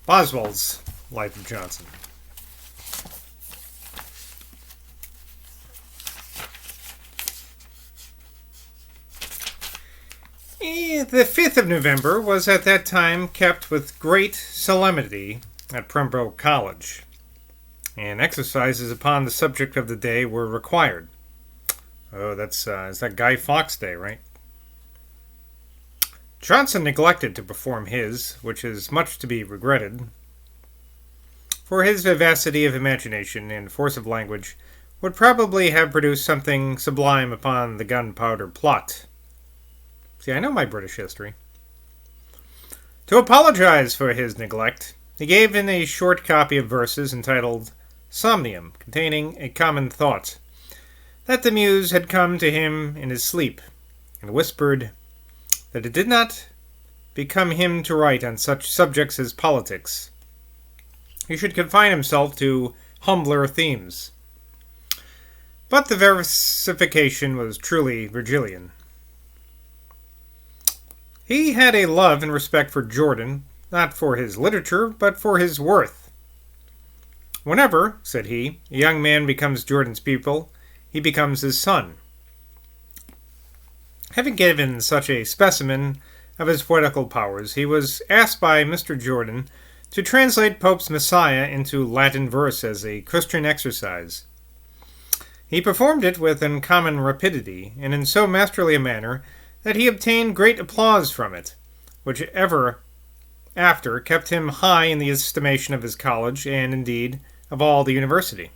Boswell's Life of Johnson. The 5th of November was at that time kept with great solemnity at Pembroke College, and exercises upon the subject of the day were required. Oh, is that Guy Fawkes Day, right? Johnson neglected to perform his, which is much to be regretted, for his vivacity of imagination and force of language would probably have produced something sublime upon the gunpowder plot. See, I know my British history. To apologize for his neglect, he gave in a short copy of verses entitled Somnium, containing a common thought, that the muse had come to him in his sleep, and whispered that it did not become him to write on such subjects as politics. He should confine himself to humbler themes. But the versification was truly Virgilian. He had a love and respect for Jordan, not for his literature, but for his worth. Whenever, said he, a young man becomes Jordan's pupil, he becomes his son. Having given such a specimen of his poetical powers, he was asked by Mr. Jordan to translate Pope's Messiah into Latin verse as a Christian exercise. He performed it with uncommon rapidity, and in so masterly a manner that he obtained great applause from it, which ever after kept him high in the estimation of his college, and, indeed, of all the university.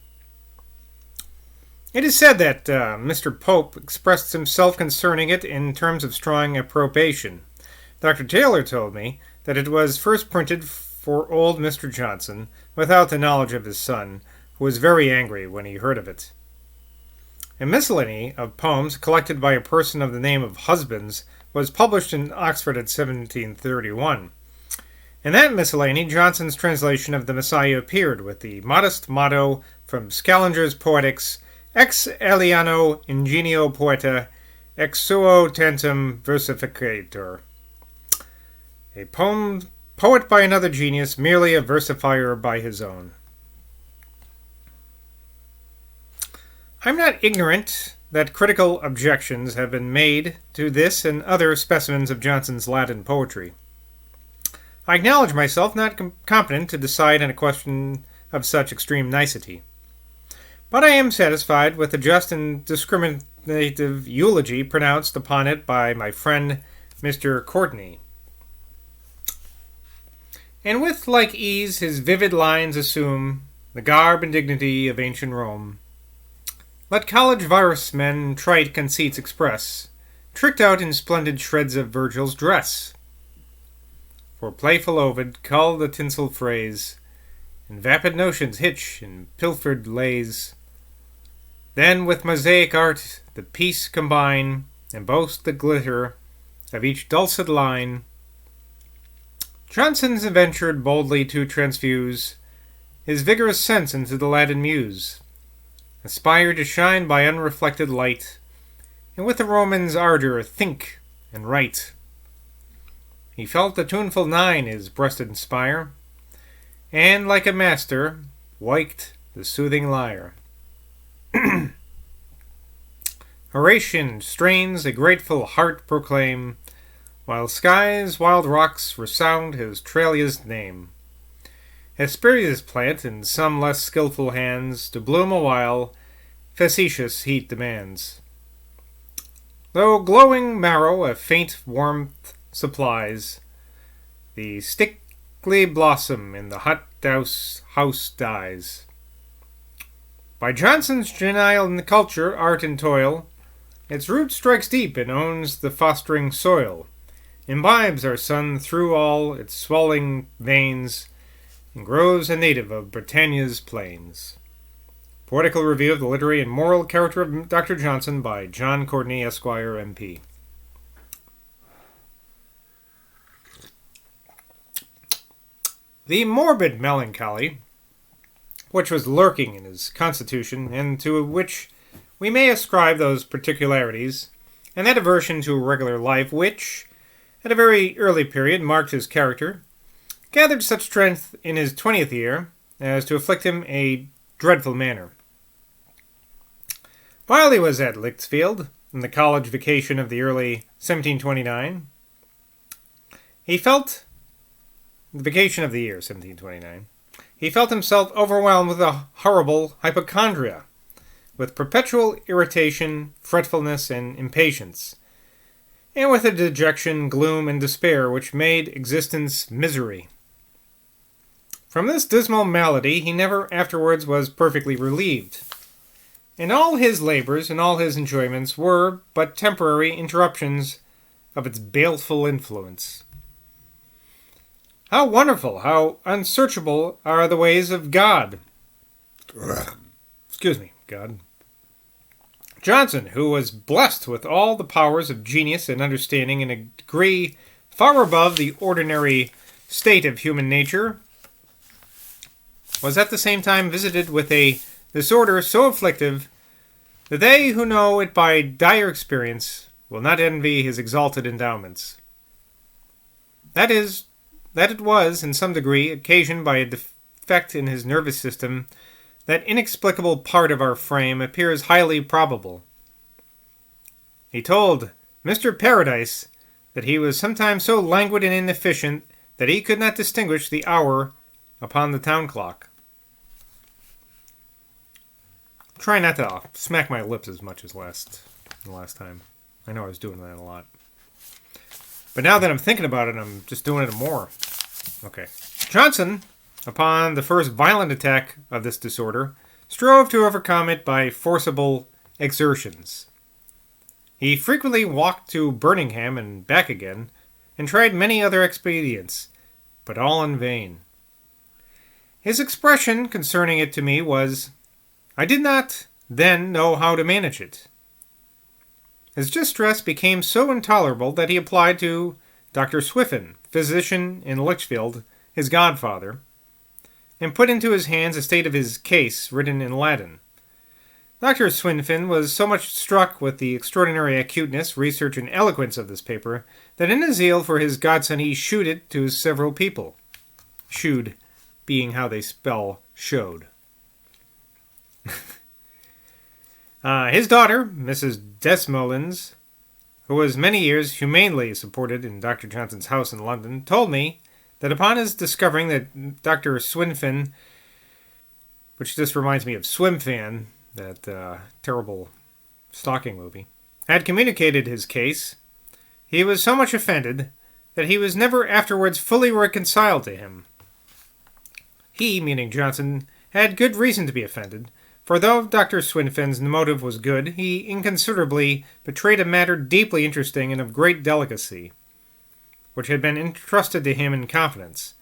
It is said that Mr. Pope expressed himself concerning it in terms of strong approbation. Dr. Taylor told me that it was first printed for old Mr. Johnson, without the knowledge of his son, who was very angry when he heard of it. A miscellany of poems collected by a person of the name of Husbands was published in Oxford in 1731. In that miscellany, Johnson's translation of the Messiah appeared, with the modest motto from Scaliger's Poetics, Ex alieno ingenio poeta, ex suo tantum versificator. A poet by another genius, merely a versifier by his own. I'm not ignorant that critical objections have been made to this and other specimens of Johnson's Latin poetry. I acknowledge myself not competent to decide on a question of such extreme nicety. But I am satisfied with the just and discriminative eulogy pronounced upon it by my friend Mr. Courtney. And with like ease his vivid lines assume the garb and dignity of ancient Rome. Let college virus-men trite conceits express, tricked out in splendid shreds of Virgil's dress. For playful Ovid cull the tinsel phrase, and vapid notions hitch in pilfered lays. Then with mosaic art the piece combine, and boast the glitter of each dulcet line. Johnson's ventured boldly to transfuse his vigorous sense into the Latin muse, aspired to shine by unreflected light, and with the Roman's ardor think and write. He felt the tuneful nine his breast inspire, and like a master waked the soothing lyre. Horatian strains a grateful heart proclaim, while skies, wild rocks resound his Trallia's name. Hesperia's plant in some less skilful hands, to bloom awhile, facetious heat demands. Though glowing marrow a faint warmth supplies, the stickly blossom in the hot house dies. By Johnson's genial culture, art, and toil, its root strikes deep and owns the fostering soil, imbibes our sun through all its swelling veins, and grows a native of Britannia's plains. Poetical Review of the Literary and Moral Character of Dr. Johnson by John Courtney, Esquire, M.P. The morbid melancholy, which was lurking in his constitution, and to which we may ascribe those particularities, and that aversion to a regular life which, at a very early period, marked his character, gathered such strength in his 20th year as to afflict him a dreadful manner. While he was at Lichfield, in the college vacation of the early 1729, he felt himself overwhelmed with a horrible hypochondria, with perpetual irritation, fretfulness, and impatience, and with a dejection, gloom, and despair which made existence misery. From this dismal malady he never afterwards was perfectly relieved, and all his labors and all his enjoyments were but temporary interruptions of its baleful influence. How wonderful, how unsearchable are the ways of God! God. Johnson, who was blessed with all the powers of genius and understanding in a degree far above the ordinary state of human nature, was at the same time visited with a disorder so afflictive that they who know it by dire experience will not envy his exalted endowments. That it was, in some degree, occasioned by a defect in his nervous system, that inexplicable part of our frame appears highly probable. He told Mr. Paradise that he was sometimes so languid and inefficient that he could not distinguish the hour upon the town clock. Try not to smack my lips as much as the last time. I know I was doing that a lot. But now that I'm thinking about it, I'm just doing it more. Okay. Johnson, upon the first violent attack of this disorder, strove to overcome it by forcible exertions. He frequently walked to Birmingham and back again, and tried many other expedients, but all in vain. His expression concerning it to me was, "I did not then know how to manage it." His distress became so intolerable that he applied to Dr. Swiffen, physician in Lichfield, his godfather, and put into his hands a state of his case written in Latin. Dr. Swinfen was so much struck with the extraordinary acuteness, research, and eloquence of this paper that in his zeal for his godson he shewed it to several people. Shewed being how they spell showed. His daughter, Mrs. Desmoulins, who was many years humanely supported in Dr. Johnson's house in London, told me that upon his discovering that Dr. Swinfen, which just reminds me of Swim Fan, that terrible stalking movie, had communicated his case, he was so much offended that he was never afterwards fully reconciled to him. He, meaning Johnson, had good reason to be offended, for though Dr. Swinfen's motive was good, he inconsiderately betrayed a matter deeply interesting and of great delicacy, which had been entrusted to him in confidence,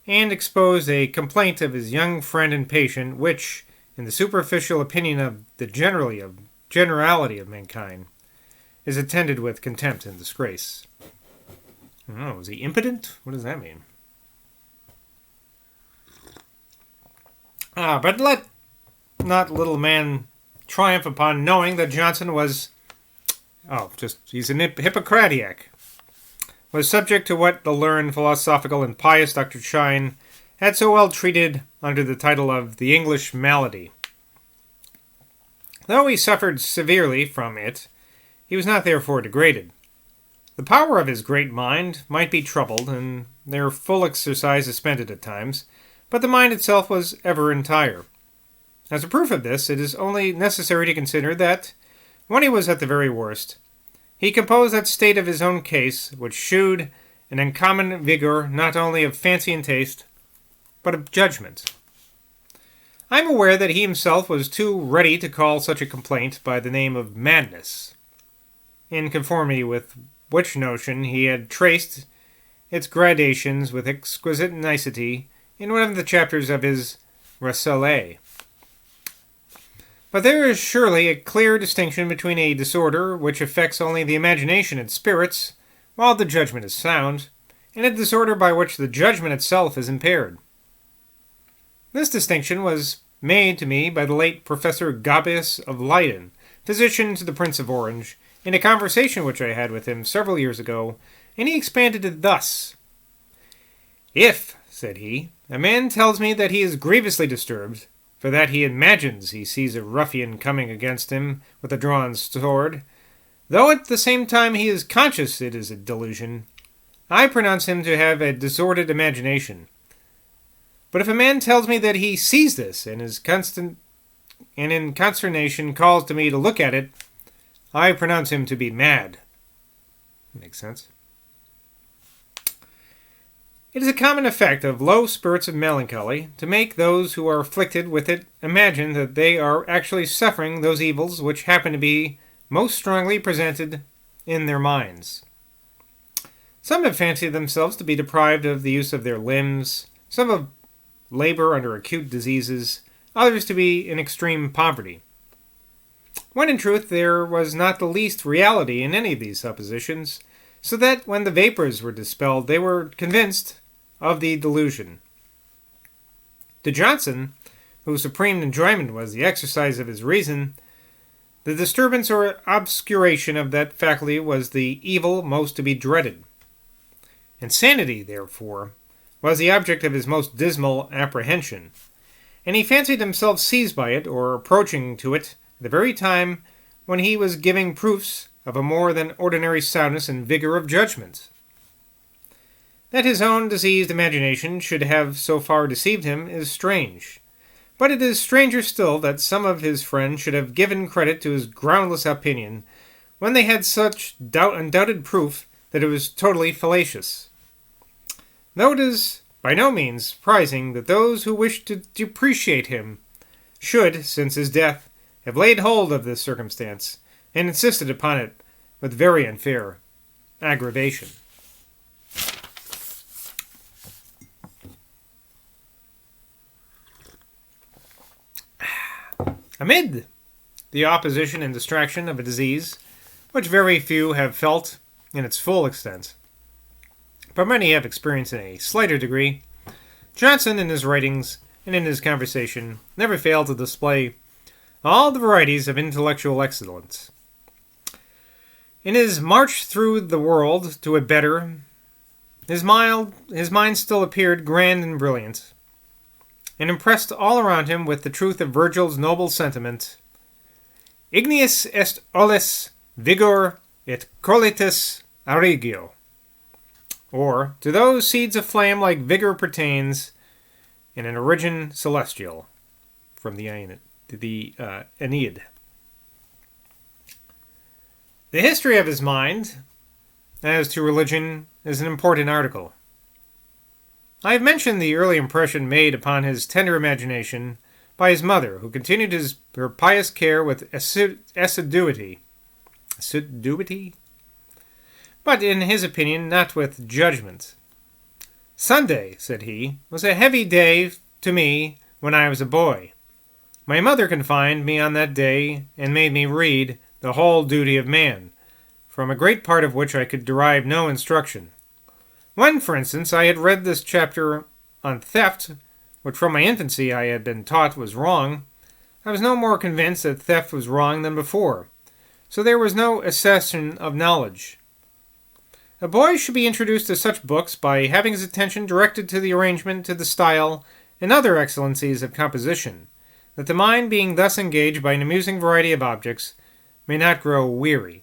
and exposed a complaint of his young friend and patient, which, in the superficial opinion of the generality of mankind, is attended with contempt and disgrace. I don't know, was he impotent? What does that mean? But let not little man triumph upon knowing that Johnson was, he's an Hippocratiac, was subject to what the learned, philosophical, and pious Dr. Chine had so well treated under the title of the English malady. Though he suffered severely from it, he was not therefore degraded. The power of his great mind might be troubled, and their full exercise suspended at times, but the mind itself was ever entire. As a proof of this, it is only necessary to consider that, when he was at the very worst, he composed that state of his own case which shewed an uncommon vigour not only of fancy and taste, but of judgment. I am aware that he himself was too ready to call such a complaint by the name of madness, in conformity with which notion he had traced its gradations with exquisite nicety in one of the chapters of his Rasselas. But there is surely a clear distinction between a disorder which affects only the imagination and spirits, while the judgment is sound, and a disorder by which the judgment itself is impaired. This distinction was made to me by the late Professor Gabius of Leyden, physician to the Prince of Orange, in a conversation which I had with him several years ago, and he expanded it thus: "If," said he, a man tells me that he is grievously disturbed, for that he imagines he sees a ruffian coming against him with a drawn sword, though at the same time he is conscious it is a delusion. I pronounce him to have a disordered imagination. But if a man tells me that he sees this, and in consternation calls to me to look at it, I pronounce him to be mad. Makes sense. It is a common effect of low spirits of melancholy to make those who are afflicted with it imagine that they are actually suffering those evils which happen to be most strongly presented in their minds. Some have fancied themselves to be deprived of the use of their limbs, some of labor under acute diseases, others to be in extreme poverty. When in truth there was not the least reality in any of these suppositions, so that when the vapors were dispelled they were convinced of the delusion. To Johnson, whose supreme enjoyment was the exercise of his reason, the disturbance or obscuration of that faculty was the evil most to be dreaded. Insanity, therefore, was the object of his most dismal apprehension, and he fancied himself seized by it or approaching to it at the very time when he was giving proofs of a more than ordinary soundness and vigor of judgment. That his own diseased imagination should have so far deceived him is strange, but it is stranger still that some of his friends should have given credit to his groundless opinion when they had such undoubted proof that it was totally fallacious. Though it is by no means surprising that those who wish to depreciate him should, since his death, have laid hold of this circumstance and insisted upon it with very unfair aggravation. Amid the opposition and distraction of a disease which very few have felt in its full extent, but many have experienced in a slighter degree, Johnson in his writings and in his conversation never failed to display all the varieties of intellectual excellence. In his march through the world to a better, his mind still appeared grand and brilliant, and impressed all around him with the truth of Virgil's noble sentiment, Ignis est olis vigor et colitis aurigio, or, to those seeds of flame like vigor pertains, in an origin celestial, from the Aeneid. The history of his mind, as to religion, is an important article. I have mentioned the early impression made upon his tender imagination by his mother, who continued her pious care with assiduity, but in his opinion not with judgment. Sunday, said he, was a heavy day to me when I was a boy. My mother confined me on that day and made me read The Whole Duty of Man, from a great part of which I could derive no instruction. When, for instance, I had read this chapter on theft, which from my infancy I had been taught was wrong, I was no more convinced that theft was wrong than before, so there was no accession of knowledge. A boy should be introduced to such books by having his attention directed to the arrangement, to the style, and other excellencies of composition, that the mind being thus engaged by an amusing variety of objects may not grow weary.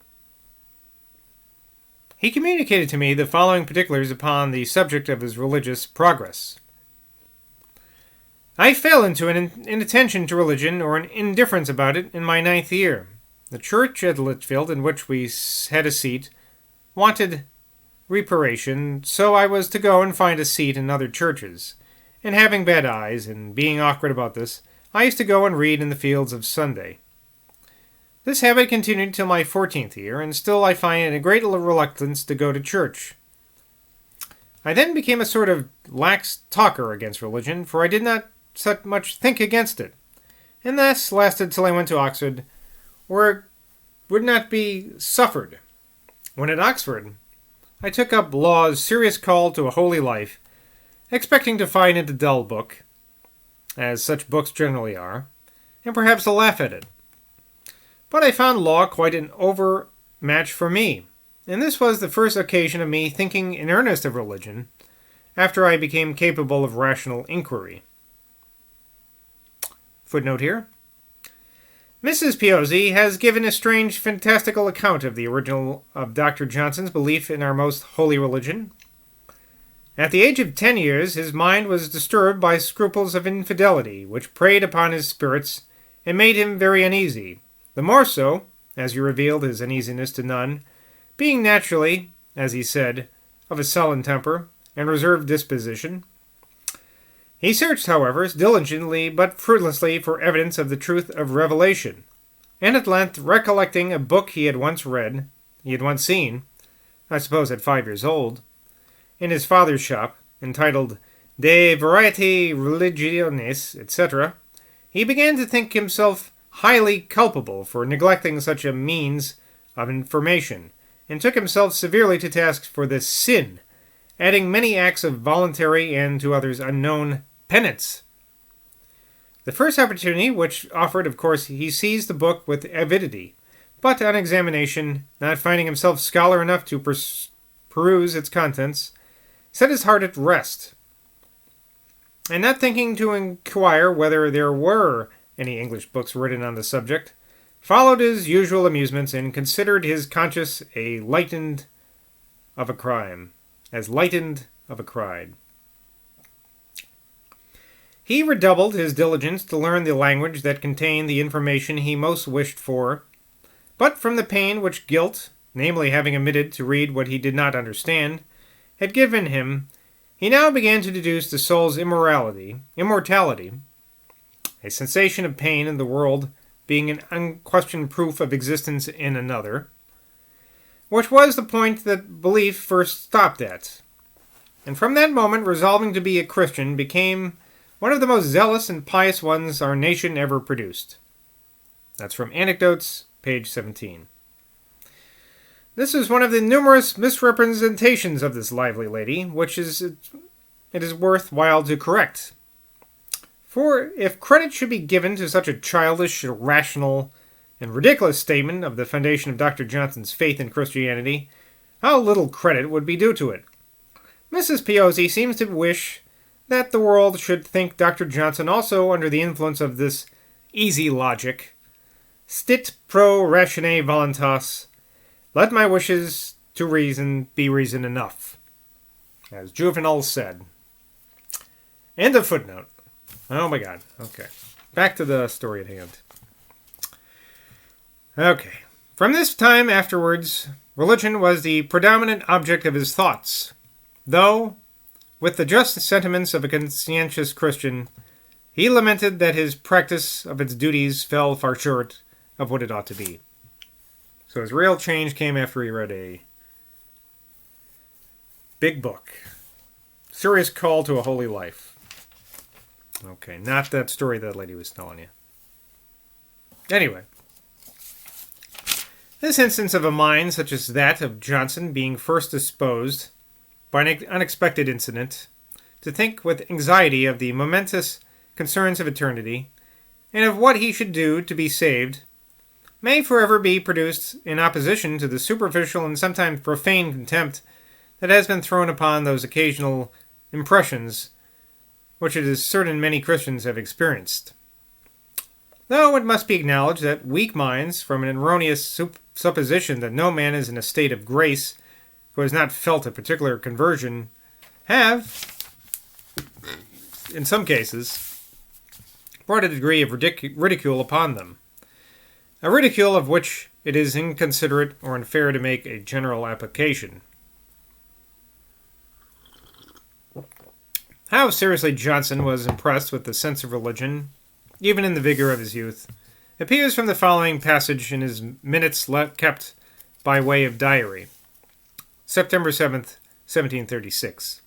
He communicated to me the following particulars upon the subject of his religious progress. I fell into an inattention to religion or an indifference about it in my 9th year. The church at Litchfield, in which we had a seat, wanted reparation, so I was to go and find a seat in other churches. And having bad eyes, and being awkward about this, I used to go and read in the fields of Sunday. This habit continued till my 14th year, and still I find it a great reluctance to go to church. I then became a sort of lax talker against religion, for I did not so much think against it, and this lasted till I went to Oxford, where it would not be suffered. When at Oxford, I took up Law's serious call to a holy life, expecting to find it a dull book, as such books generally are, and perhaps to laugh at it. But I found Law quite an overmatch for me, and this was the first occasion of me thinking in earnest of religion, after I became capable of rational inquiry. Footnote here. Mrs. Piozzi has given a strange, fantastical account of the original of Dr. Johnson's belief in our most holy religion. At the age of 10 years, his mind was disturbed by scruples of infidelity, which preyed upon his spirits and made him very uneasy. The more so, as he revealed his uneasiness to none, being naturally, as he said, of a sullen temper and reserved disposition. He searched, however, diligently but fruitlessly for evidence of the truth of revelation, and at length, recollecting a book he had once seen, I suppose at 5 years old, in his father's shop, entitled De Variete Religionis, etc., he began to think himself highly culpable for neglecting such a means of information, and took himself severely to task for this sin, adding many acts of voluntary and to others unknown penance. The first opportunity which offered, of course, he seized the book with avidity, but on examination, not finding himself scholar enough to peruse its contents, set his heart at rest, and not thinking to inquire whether there were any English books written on the subject, followed his usual amusements and considered his conscience as lightened of a crime. He redoubled his diligence to learn the language that contained the information he most wished for, but from the pain which guilt, namely having omitted to read what he did not understand, had given him, he now began to deduce the soul's immortality, a sensation of pain in the world being an unquestioned proof of existence in another, which was the point that belief first stopped at, and from that moment, resolving to be a Christian, became one of the most zealous and pious ones our nation ever produced. That's from Anecdotes, page 17. This is one of the numerous misrepresentations of this lively lady, which it is worth while to correct. For if credit should be given to such a childish, irrational, and ridiculous statement of the foundation of Dr. Johnson's faith in Christianity, how little credit would be due to it. Mrs. Piozzi seems to wish that the world should think Dr. Johnson also under the influence of this easy logic. Stit pro ratione voluntas. Let my wishes to reason be reason enough, as Juvenal said. End of footnote. Oh my god. Okay. Back to the story at hand. Okay. From this time afterwards, religion was the predominant object of his thoughts, though, with the just sentiments of a conscientious Christian, he lamented that his practice of its duties fell far short of what it ought to be. So his real change came after he read a big book. Serious Call to a Holy Life. Okay, not that story that lady was telling you. Anyway, this instance of a mind such as that of Johnson being first disposed, by an unexpected incident, to think with anxiety of the momentous concerns of eternity, and of what he should do to be saved, may forever be produced in opposition to the superficial and sometimes profane contempt that has been thrown upon those occasional impressions which it is certain many Christians have experienced. Though it must be acknowledged that weak minds, from an erroneous supposition that no man is in a state of grace who has not felt a particular conversion, have, in some cases, brought a degree of ridicule upon them. A ridicule of which it is inconsiderate or unfair to make a general application. How seriously Johnson was impressed with the sense of religion, even in the vigor of his youth, appears from the following passage in his minutes kept by way of diary. September 7th, 1736.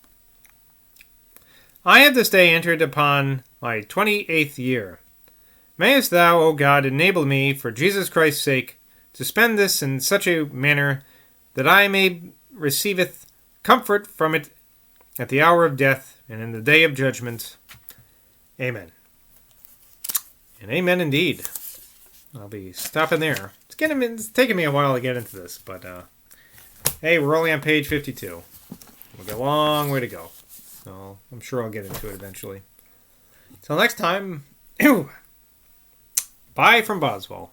I have this day entered upon my 28th year. Mayest thou, O God, enable me, for Jesus Christ's sake, to spend this in such a manner that I may receiveth comfort from it at the hour of death and in the day of judgment. Amen. And amen indeed. I'll be stopping there. It's taking me a while to get into this, but hey, we're only on page 52. We've got a long way to go. So I'm sure I'll get into it eventually. Till next time, bye from Boswell.